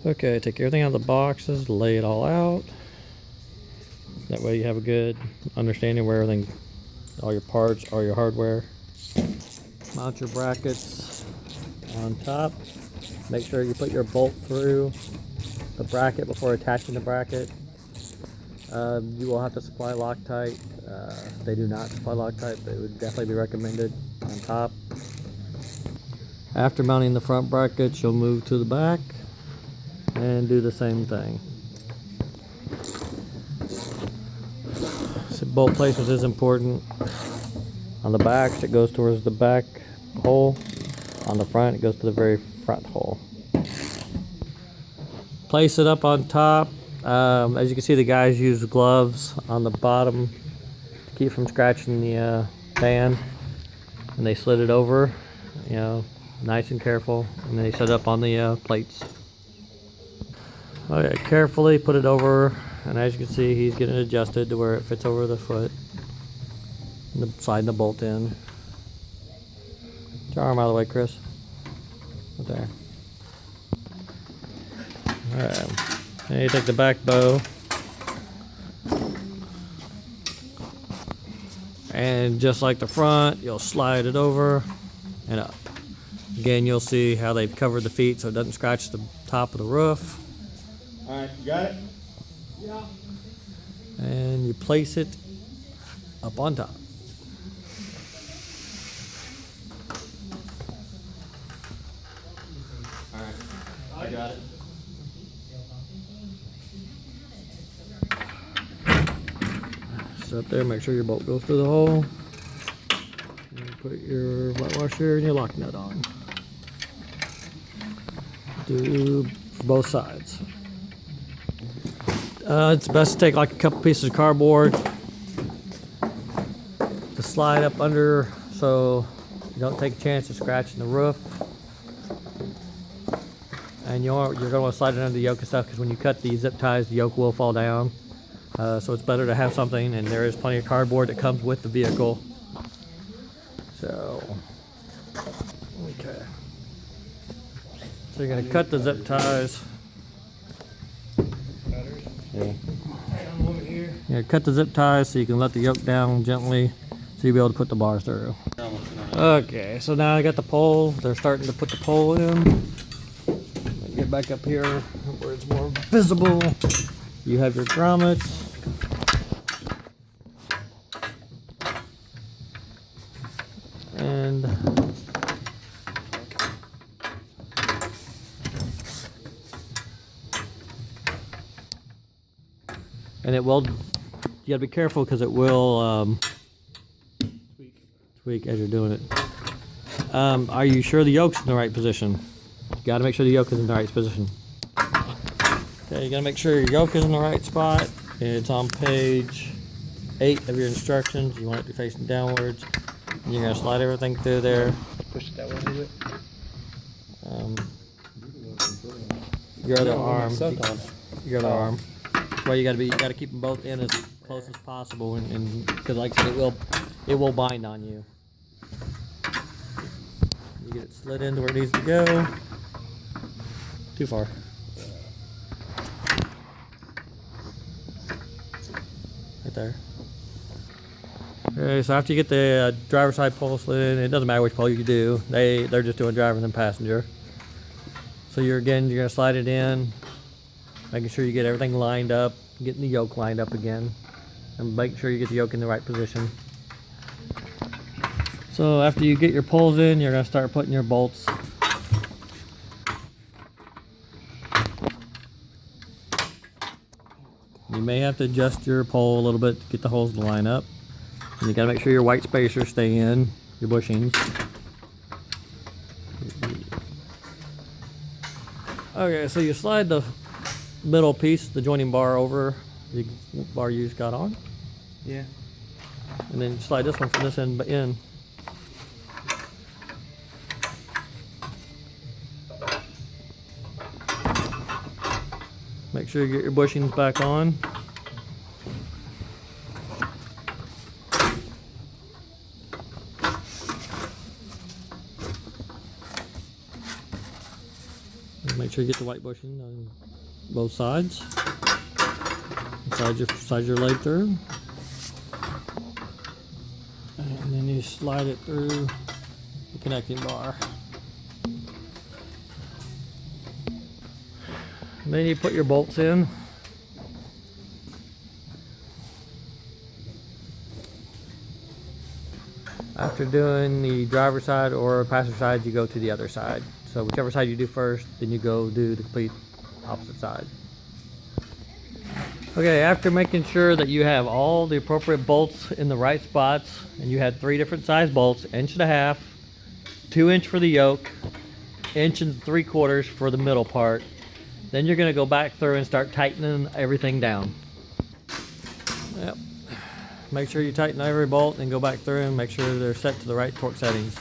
Okay, take everything out of the boxes, lay it all out. That way you have a good understanding where everything, all your parts, all your hardware. Mount your brackets on top. Make sure you put your bolt through the bracket before attaching the bracket. You will have to supply Loctite. They do not supply Loctite, but it would definitely be recommended on top. After mounting the front brackets, you'll move to the back and do the same thing. So bolt placement is important. On the back, it goes towards the back hole. On the front, it goes to the very front hole. Place it up on top. As you can see, the guys use gloves on the bottom to keep from scratching the fan. And they slid it over, you know, nice and careful. And then they set it up on the plates. Okay, carefully put it over, and as you can see, he's getting adjusted to where it fits over the foot. And sliding the bolt in. Get your arm out of the way, Chris. Right there. Alright. And you take the back bow. And just like the front, you'll slide it over and up. Again, you'll see how they've covered the feet so it doesn't scratch the top of the roof. Alright, you got it? Yeah. And you place it up on top. Alright, I got it. So up there, make sure your bolt goes through the hole. And put your light washer and your lock nut on. Do both sides. It's best to take like a couple pieces of cardboard to slide up under so you don't take a chance of scratching the roof. And you're going to want to slide it under the yoke and stuff because when you cut the zip ties, the yoke will fall down. So it's better to have something, and there is plenty of cardboard that comes with the vehicle. So, okay. So you're going to cut the zip ties. Yeah. Yeah, cut the zip ties so you can let the yoke down gently so you'll be able to put the bars through. Okay, so now I got the pole. They're starting to put the pole in. Get back up here where it's more visible. You have your grommets. And it will, you gotta be careful because it will tweak as you're doing it. Are you sure the yoke's in the right position? You gotta make sure the yoke is in the right position. Okay, you gotta make sure your yoke is in the right spot. It's on page 8 of your instructions. You want it to be facing downwards. And you're gonna slide everything through there. Push it that way a little bit. Your other arm. Your other arm. That's why you gotta keep them both in as close as possible, and because like I said, it will bind on you. You get it slid into where it needs to go. Too far. Right there. Okay, so after you get the driver's side pole slid in, it doesn't matter which pole you do. They're just doing driver and then passenger. So you're gonna slide it in, making sure you get everything lined up, getting the yoke lined up again, and make sure you get the yoke in the right position. So after you get your poles in, you're gonna start putting your bolts. You may have to adjust your pole a little bit to get the holes to line up. And you gotta make sure your white spacers stay in, your bushings. Okay, so you slide the middle piece, the joining bar, over the bar you just got on. Yeah. And then slide this one from this end in. Make sure you get your bushings back on. Make sure you get the white bushing on both sides. Slide your leg through. And then you slide it through the connecting bar. And then you put your bolts in. After doing the driver's side or passenger side, you go to the other side. So whichever side you do first, then you go do the complete opposite side. Okay, after making sure that you have all the appropriate bolts in the right spots, and you had 3 different size bolts, 1.5 inch, 2 inch for the yoke, 1 3/4 for the middle part, then you're gonna go back through and start tightening everything down. Yep. Make sure you tighten every bolt and go back through and make sure they're set to the right torque settings.